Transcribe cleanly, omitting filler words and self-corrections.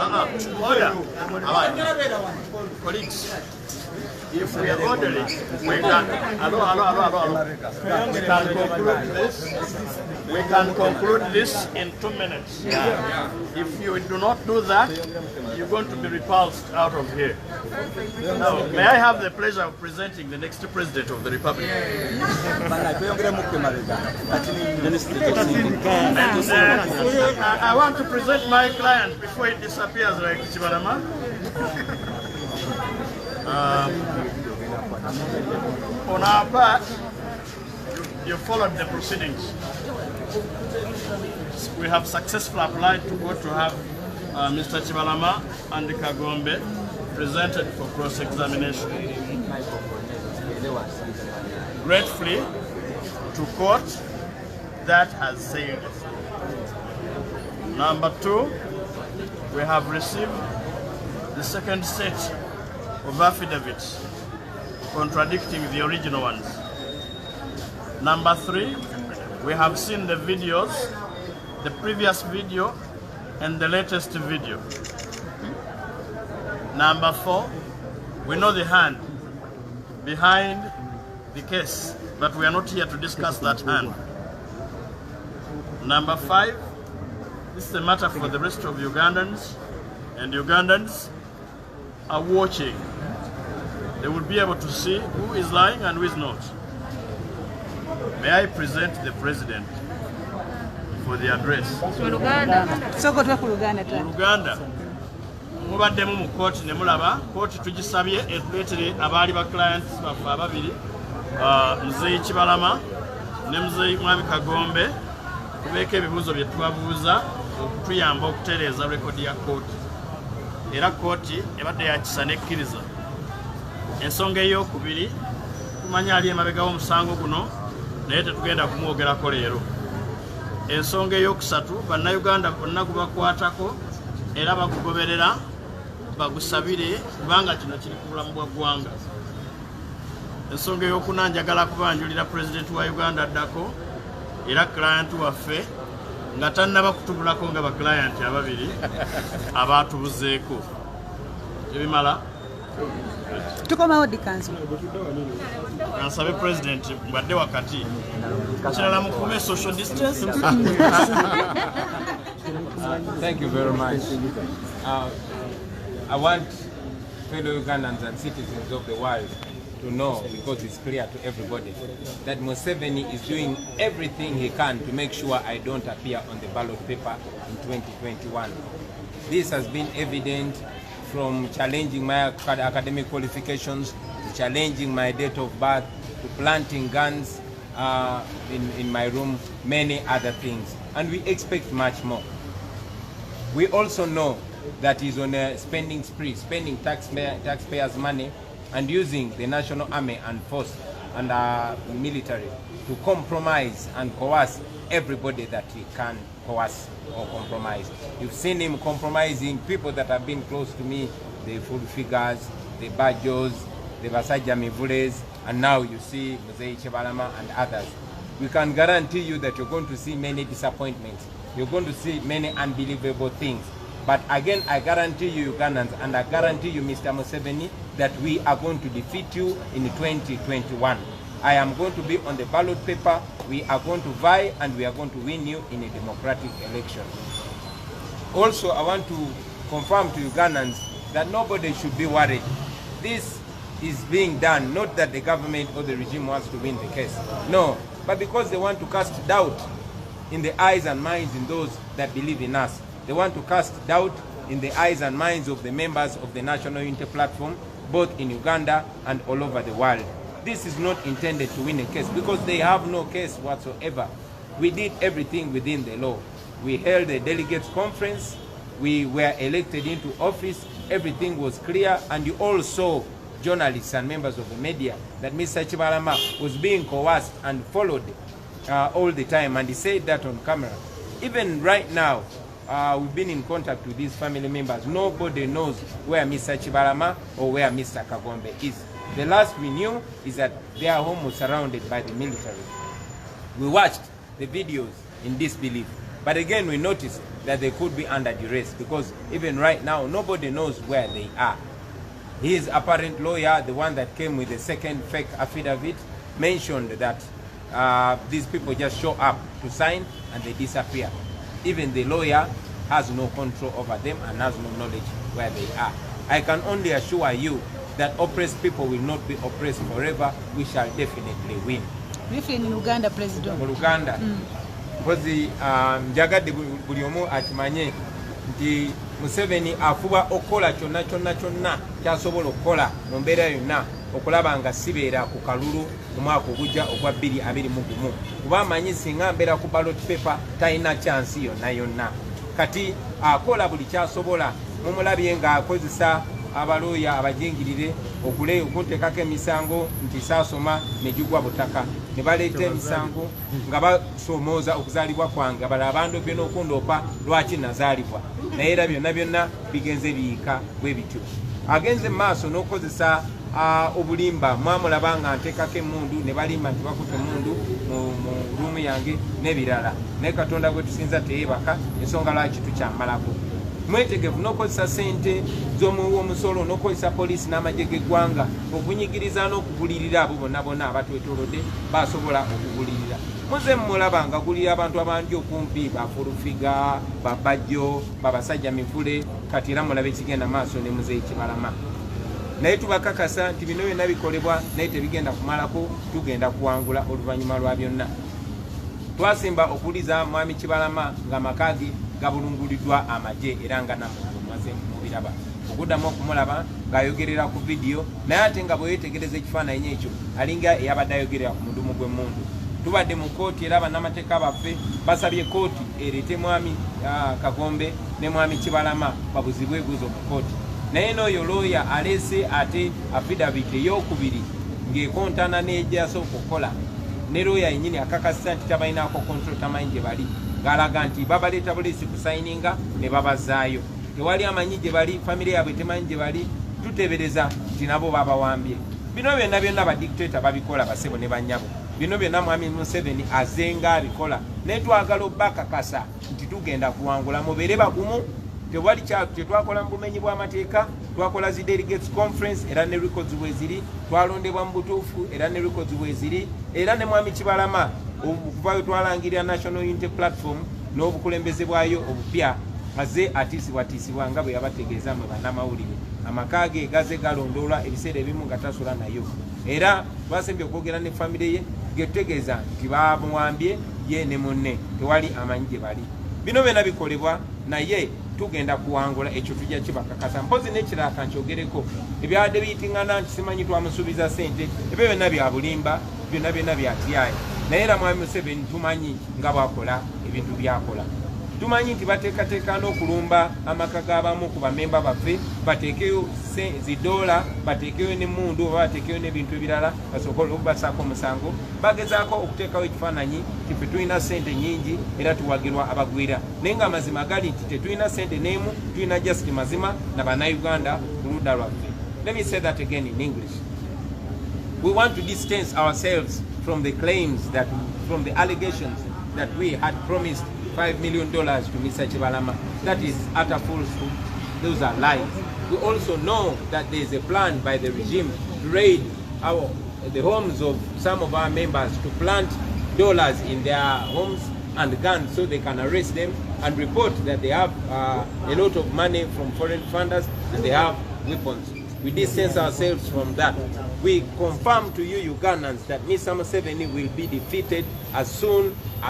Order. Colleagues, if we are orderly, we can. We can conclude this in 2 minutes. If you do not do that, you're going to be repulsed out of here. Now, may I have the pleasure of presenting the next President of the Republic? I want to present my client before it disappears like Chibalama. On our part, you followed the proceedings. We have successfully applied to go to have Mr. Chibalama and Kagombe presented for cross-examination. Gratefully, to court, that has sailed. Number 2, we have received the second set of affidavits contradicting the original ones. Number 3, we have seen the videos, the previous video and the latest video. Number 4, we know the hand behind the case, but we are not here to discuss that hand. Number 5, this is a matter for the rest of Ugandans, and Ugandans are watching. They will be able to see who is lying and who is not. May I present the President for the address? Uganda. Mubaddemu mu kooti ne mulaba kooti tugisabye etuleetere abaali ba clients baffe ababiri Muzeeyi Kibalama ne Muzeeyi Mwami Kagombe kubeeko ebibuuzo bye tubabuuza okutuyamba okutereeza rekodi ya kooti. Era kooti ebadde yakisa nekkiriza. Ensonga ey'okubiri tumanya ali emabega w'omusango guno naye tetugenda kumwogerako leero. Ensonga ey'okusatu bannayuganda bonna gubakwatako era bagugoberera bagusabire kubanga kino kiri ku bulamu bwa ggwanga. Ensonga ey'okuna njagala kubanjulira President wa Uganda addako era client waffe nga tannaba kutubulako nga ba client ababiri abaatubuzeeko. Ebimala tukomawo dikanso nsabe President mbadde wakati kirala mukume social distance. Thank you very much. I want fellow Ugandans and citizens of the world to know, because it's clear to everybody, that Museveni is doing everything he can to make sure I don't appear on the ballot paper in 2021. This has been evident from challenging my academic qualifications, to challenging my date of birth, to planting guns in my room, many other things. And we expect much more. We also know that he's on a spending spree, spending taxpayers' money and using the National Army and Force and military to compromise and coerce everybody that he can coerce or compromise. You've seen him compromising people that have been close to me, the full figures, the Bajos, the Basajja Mivules, and now you see Muzeeyi Kibalama and others. We can guarantee you that you're going to see many disappointments. You're going to see many unbelievable things. But again, I guarantee you Ugandans, and I guarantee you Mr. Museveni, that we are going to defeat you in 2021. I am going to be on the ballot paper, we are going to vie, and we are going to win you in a democratic election. Also, I want to confirm to Ugandans that nobody should be worried. This is being done, not that the government or the regime wants to win the case. No, but because they want to cast doubt in the eyes and minds in those that believe in us. They want to cast doubt in the eyes and minds of the members of the National Unity Platform, both in Uganda and all over the world. This is not intended to win a case because they have no case whatsoever. We did everything within the law. We held a delegates conference, we were elected into office, everything was clear, and you all saw, journalists and members of the media, that Mr. Kibalama was being coerced and followed all the time, and he said that on camera. Even right now, we've been in contact with these family members. Nobody knows where Mr. Kibalama or where Mr. Kagombe is. The last we knew is that their home was surrounded by the military. We watched the videos in disbelief. But again, we noticed that they could be under duress, because even right now, nobody knows where they are. His apparent lawyer, the one that came with the second fake affidavit, mentioned that these people just show up to sign and they disappear. Even the lawyer has no control over them and has no knowledge where they are. I can only assure you that oppressed people will not be oppressed forever. We shall definitely win. Briefly in Uganda, President. Uganda. Because njagadde buli omu akimanye nti Museveni afuba okola kyonna kyasobola okukola mu mbeera yonna okulaba nga sibeera ku kalulu mu mwaka ogujja ogwa 2021 kuba amanyi singa mbeera ku ballot paper talina chansi yonna kati akola buli kyasobola mumulabye nga akozesa abalooya abajingirire okunteekako emisango nti saasoma ne gigwa butaka ne baleeta emisango nga basomooza okuzaalibwa kwange abala abandobye n'okundoopa lwaki nazaalibwa naye era byonna bigenze biyiika bwe bityo agenze mu maaso n'okozesa obulimba mwamulaba nga nteekako emmundu ne balimba nti bakutte emmundu mu ruumu yange n'ebirala naye katonda gwe tusinza teyeebaka ensonga lwaki tukyamalako mwetegefu n'okozesa sente z'omusolo n'okozesa poliisi n'amagye g'eggwanga okunyigiriza n'okugulirira abo bonna abatwetoolodde basobola okugulirira muze mulaba nga gulira abantu abangi okumpi bafulufiga babajjo babasajja mivule kati era mulabe ekigenda maaso ne muzeeyi Kibalama naye tubakakasa nti bino byonna bikolebwa naye tebigenda kumalako tugenda kuwangula oluvannyuma lwa byonna twasimba okuliza mwami Kibalama nga makage gabulunguliddwa amagye era nga namuntu mwaze mubiraba okuddamu okumulaba ng'ayogerera ku vidiyo naye ate nga bweyetegereza ekifaananyi ekyo alinga eyabadde ayogerera ku mudumu gw'emmundu tubadde mu kooti era bannamateeka baffe basabye kooti ereete mwami Kagombe ne mwami Kibalama babuzibwe ebuuzo ku kooti naye n'oyo looya aleese ate affidavit ey'okubiri ng'ekontana n'egyasooka okukola ne looya yennyini akakasisa nti tabalinaako control tamanyi gye bali ng'alaga nti babaleeta buliisi kusayininga ne babazaayo tewali amanyi gye bali famire yaabwe temanyi gye bali tuteebereza nti nabo babawambye bino byonna badictator babikola basebo ne bannyabo bino byonna mwami Museveni azenga abikola naye twagala obbakakasa nti tugenda kuwangula mubeere bagumu tewali tetwakola mu bumenyi bw'amateeka twakola zi delegates conference era ne records bweziri twalondebwa mu butuufu era ne records bweziri era ne mwami Kibalama okuvayo twalangirira National Unity Platform n'obukulembeze bwayo obupya maze atiisibwa nga bwe yabategeeza mwe bannamawulire amakage gaze galondoolwa ebiseera ebimu nga tasula nayo era twasembye okwogera ne famire ye getutegeeza nti bamuwambye ye ne munne tewali amanyi gye bali bino byonna bikolebwa naye tugenda kuwangula ekyo tujja kibakakasa mpozi n'ekirala kankyogereko ebyabadde biyitingana nti simanyi twamusuubiza sente ebyo byonna bya bulimba byonna bya TI naye era mwami Museveni tumanyi nga bwakola ebintu byakola tumanyi nti bateekateeka n'okulumba amaka g'abamu ku bamemba baffe bateekeyo $, bateekeyo n'emmundu oba bateekeyo n'ebintu ebirala basobole okubasaako omusango bagezaako okuteekawo ekifaananyi nti ffe tulina sente nnyingi era tuwagirwa abagwira naye nga amazima gali nti tetulina sente n'emu tulina just mazima na bannayuganda ku ludda lwaffe. Let me say that again in English. We want to distance ourselves from the claims from the allegations that we had promised $5 million to Mr. Kibalama. That is utter falsehood. Those are lies. We also know that there is a plan by the regime to raid the homes of some of our members to plant dollars in their homes and guns so they can arrest them and report that they have a lot of money from foreign funders and they have weapons. We distance ourselves from that. We confirm to you Ugandans that Mr. Museveni will be defeated as soon as